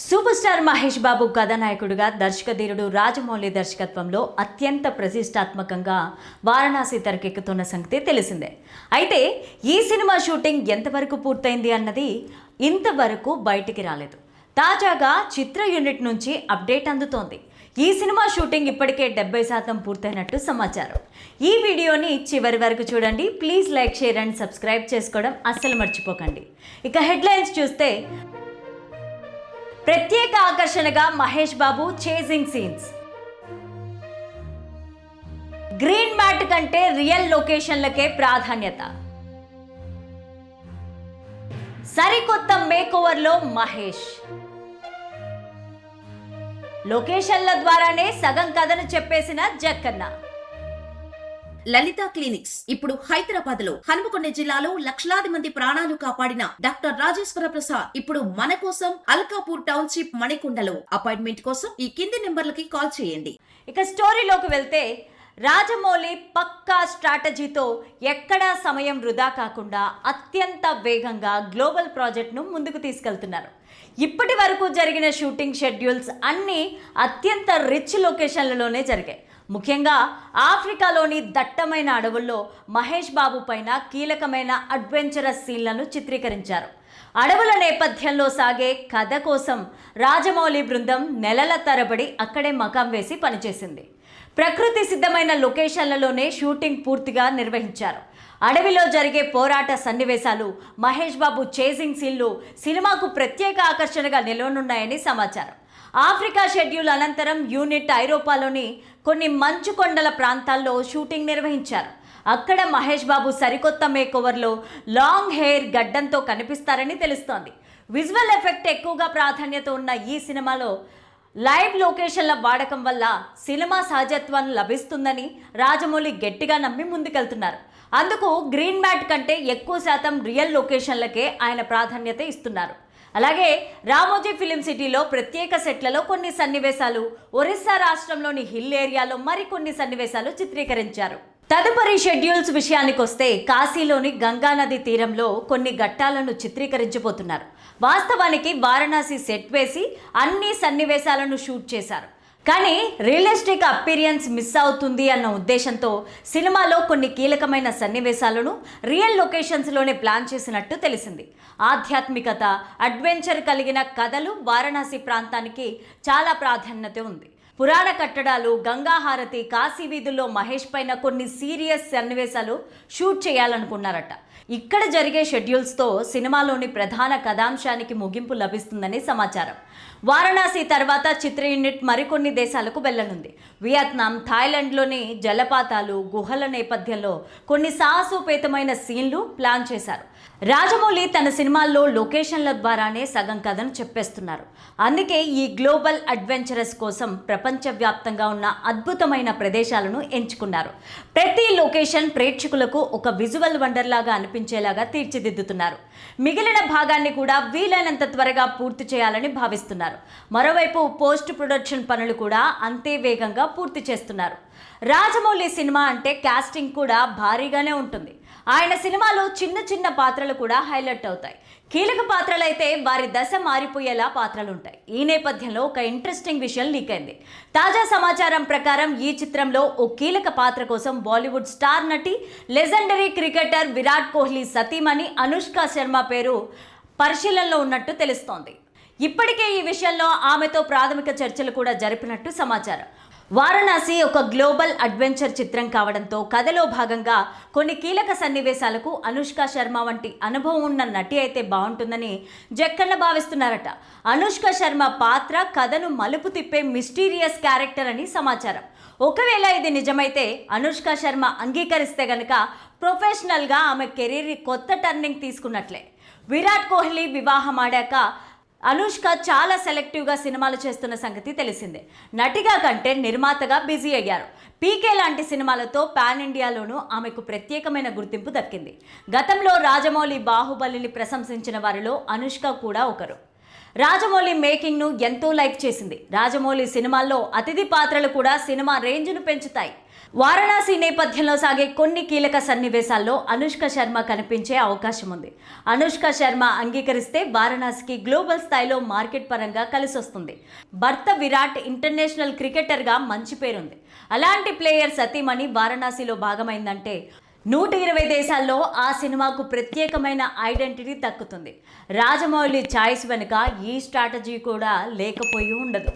Super star Mahesh Babu కథానాయకుడిగా దర్శకధీరుడు రాజమౌళి దర్శకత్వంలో అత్యంత ప్రతిష్టాత్మకంగా వారణాసి తెరకెక్కుతున్న సంగతి తెలిసిందే. అయితే ఈ సినిమా షూటింగ్ ఎంతవరకు పూర్తయింది అన్నది ఇంతవరకు బయటికి రాలేదు. తాజాగా చిత్ర యూనిట్ నుంచి అప్డేట్ అందుతోంది. ఈ సినిమా షూటింగ్ ఇప్పటికే 70% పూర్తయినట్టు సమాచారం. ఈ వీడియోని చివరి వరకు చూడండి. Please like, share and subscribe చేసుకోవడం అస్సలు మర్చిపోకండి. ఇక హెడ్లైన్స్ చూస్తే, ప్రత్యేక ఆకర్షణగా Mahesh Babu chasing scenes. Green mat కంటే రియల్ లొకేషన్లకే ప్రాధాన్యత. సరికొత్త మేకోవర్లో మహేష్. లొకేషన్ల ద్వారానే సగం కథను చెప్పేసిన జక్కన్న. లలిత క్లినిక్స్ ఇప్పుడు హైదరాబాద్ లో, హనుమకొండ జిల్లాలో లక్షలాది మంది ప్రాణాలు కాపాడిన డాక్టర్ రాజేశ్వర ప్రసాద్ ఇప్పుడు మన కోసం అల్కాపూర్ టౌన్షిప్ మణికొండలో. అపాయింట్మెంట్ కోసం ఈ కింది నెంబర్లకి కాల్ చేయండి. ఇక స్టోరీలోకి వెళ్తే, రాజమౌళి పక్కా స్ట్రాటజీతో ఎక్కడా సమయం వృధా కాకుండా అత్యంత వేగంగా గ్లోబల్ ప్రాజెక్ట్ను ముందుకు తీసుకెళ్తున్నారు. ఇప్పటి వరకు జరిగిన షూటింగ్ షెడ్యూల్స్ అన్నీ అత్యంత రిచ్ లొకేషన్లలోనే జరిగాయి. ముఖ్యంగా ఆఫ్రికాలోని దట్టమైన అడవుల్లో మహేష్ బాబు పైన కీలకమైన అడ్వెంచరస్ సీన్లను చిత్రీకరించారు. అడవుల నేపథ్యంలో సాగే కథ కోసం రాజమౌళి బృందం నెలల తరబడి అక్కడే మకాం వేసి పనిచేసింది. ప్రకృతి సిద్ధమైన లొకేషన్లలోనే షూటింగ్ పూర్తిగా నిర్వహించారు. అడవిలో జరిగే పోరాట సన్నివేశాలు, మహేష్ బాబు చేసింగ్ సీన్లు సినిమాకు ప్రత్యేక ఆకర్షణగా నిలవనున్నాయని సమాచారం. ఆఫ్రికా షెడ్యూల్ అనంతరం యూనిట్ ఐరోపాలోని కొన్ని మంచు కొండల ప్రాంతాల్లో షూటింగ్ నిర్వహించారు. అక్కడ మహేష్ బాబు సరికొత్త మేకోవర్లో లాంగ్ హెయిర్ గడ్డంతో కనిపిస్తారని తెలుస్తోంది. విజువల్ ఎఫెక్ట్ ఎక్కువగా ప్రాధాన్యత ఉన్న ఈ సినిమాలో లైవ్ లొకేషన్ల వాడకం వల్ల సినిమా సహజత్వం లభిస్తుందని రాజమౌళి గట్టిగా నమ్మి ముందుకెళ్తున్నారు. అందుకు గ్రీన్ మ్యాట్ కంటే ఎక్కువ శాతం రియల్ లొకేషన్లకే ఆయన ప్రాధాన్యత ఇస్తున్నారు. అలాగే రామోజీ ఫిలిం సిటీలో ప్రత్యేక సెట్లలో కొన్ని సన్నివేశాలు, ఒరిస్సా రాష్ట్రంలోని హిల్ ఏరియాలో మరికొన్ని సన్నివేశాలు చిత్రీకరించారు. తదుపరి షెడ్యూల్స్ విషయానికి వస్తే, కాశీలోని గంగానది తీరంలో కొన్ని ఘట్టాలను చిత్రీకరించబోతున్నారు. వాస్తవానికి వారణాసి సెట్ వేసి అన్ని సన్నివేశాలను షూట్ చేశారు. కానీ రియలిస్టిక్ అపీరియన్స్ మిస్ అవుతుంది అన్న ఉద్దేశంతో సినిమాలో కొన్ని కీలకమైన సన్నివేశాలను రియల్ లొకేషన్స్లోనే ప్లాన్ చేసినట్టు తెలిసింది. ఆధ్యాత్మికత, అడ్వెంచర్ కలిగిన కథలు వారణాసి ప్రాంతానికి చాలా ప్రాధాన్యత ఉంది. పురాణ కట్టడాలు, గంగాహారతి, కాశీ వీధుల్లో మహేష్ పైన కొన్ని సీరియస్ సన్నివేశాలు షూట్ చేయాలనుకున్నారట. ఇక్కడ జరిగే షెడ్యూల్స్తో సినిమాలోని ప్రధాన కథాంశానికి ముగింపు లభిస్తుందని సమాచారం. వారణాసి తర్వాత చిత్ర యూనిట్ మరికొన్ని దేశాలకు వెళ్లనుంది. వియత్నాం, థాయిలాండ్లోని జలపాతాలు, గుహల నేపథ్యంలో కొన్ని సాహసోపేతమైన సీన్లు ప్లాన్ చేశారు. రాజమౌళి తన సినిమాల్లో లొకేషన్ల ద్వారానే సగం కథను చెప్పేస్తున్నారు. అందుకే ఈ గ్లోబల్ అడ్వెంచరస్ కోసం ప్రపంచవ్యాప్తంగా ఉన్న అద్భుతమైన ప్రదేశాలను ఎంచుకున్నారు. ప్రతి లొకేషన్ ప్రేక్షకులకు ఒక విజువల్ వండర్ లాగా అనిపించేలాగా తీర్చిదిద్దుతున్నారు. మిగిలిన భాగాన్ని కూడా వీలైనంత త్వరగా పూర్తి చేయాలని భావిస్తున్నారు. మరోవైపు పోస్ట్ ప్రొడక్షన్ పనులు కూడా అంతే వేగంగా పూర్తి చేస్తున్నారు. రాజమౌళి సినిమా అంటే కాస్టింగ్ కూడా భారీగానే ఉంటుంది. ఆయన సినిమాలో చిన్న చిన్న పాత్రలు కూడా హైలైట్ అవుతాయి. కీలక పాత్రలైతే వారి దశ మారిపోయేలా పాత్రలుంటాయి. ఈ నేపథ్యంలో ఒక ఇంట్రెస్టింగ్ విషయం లీక్ అయింది. తాజా సమాచారం ప్రకారం ఈ చిత్రంలో ఓ కీలక పాత్ర కోసం బాలీవుడ్ స్టార్ నటి, లెజెండరీ క్రికెటర్ విరాట్ కోహ్లీ సతీమణి అనుష్క శర్మ పేరు పరిశీలనలో ఉన్నట్టు తెలుస్తోంది. ఇప్పటికే ఈ విషయంలో ఆమెతో ప్రాథమిక చర్చలు కూడా జరిపినట్టు సమాచారం. వారణాసి ఒక గ్లోబల్ అడ్వెంచర్ చిత్రం కావడంతో కథలో భాగంగా కొన్ని కీలక సన్నివేశాలకు అనుష్క శర్మ వంటి అనుభవం ఉన్న నటి అయితే బాగుంటుందని జక్కన్న భావిస్తున్నారట. అనుష్క శర్మ పాత్ర కథను మలుపు తిప్పే మిస్టీరియస్ క్యారెక్టర్ అని సమాచారం. ఒకవేళ ఇది నిజమైతే అనుష్క శర్మ అంగీకరిస్తే గనక ప్రొఫెషనల్గా ఆమె కెరీర్ కొత్త టర్నింగ్ తీసుకున్నట్లే. విరాట్ కోహ్లీ వివాహం ఆడాక అనుష్క చాలా సెలెక్టివ్గా సినిమాలు చేస్తున్న సంగతి తెలిసిందే. నటిగా కంటే నిర్మాతగా బిజీ అయ్యారు. పీకే లాంటి సినిమాలతో పాన్ ఇండియాలోనూ ఆమెకు ప్రత్యేకమైన గుర్తింపు దక్కింది. గతంలో రాజమౌళి బాహుబలిని ప్రశంసించిన వారిలో అనుష్క కూడా ఒకరు. రాజమౌళి మేకింగ్ను ఎంతో లైక్ చేసింది. రాజమౌళి సినిమాల్లో అతిథి పాత్రలు కూడా సినిమా రేంజ్ను పెంచుతాయి. వారణాసి నేపథ్యంలో సాగే కొన్ని కీలక సన్నివేశాల్లో అనుష్క శర్మ కనిపించే అవకాశం ఉంది. అనుష్క శర్మ అంగీకరిస్తే వారణాసికి గ్లోబల్ స్థాయిలో మార్కెట్ పరంగా కలిసొస్తుంది. భర్త విరాట్ ఇంటర్నేషనల్ క్రికెటర్గా మంచి పేరుంది. అలాంటి ప్లేయర్ సతీమణి వారణాసిలో భాగమైందంటే 120 దేశాల్లో ఆ సినిమాకు ప్రత్యేకమైన ఐడెంటిటీ దక్కుతుంది. రాజమౌళి ఛాయిస్ వెనుక ఈ స్ట్రాటజీ కూడా లేకపోయి ఉండదు.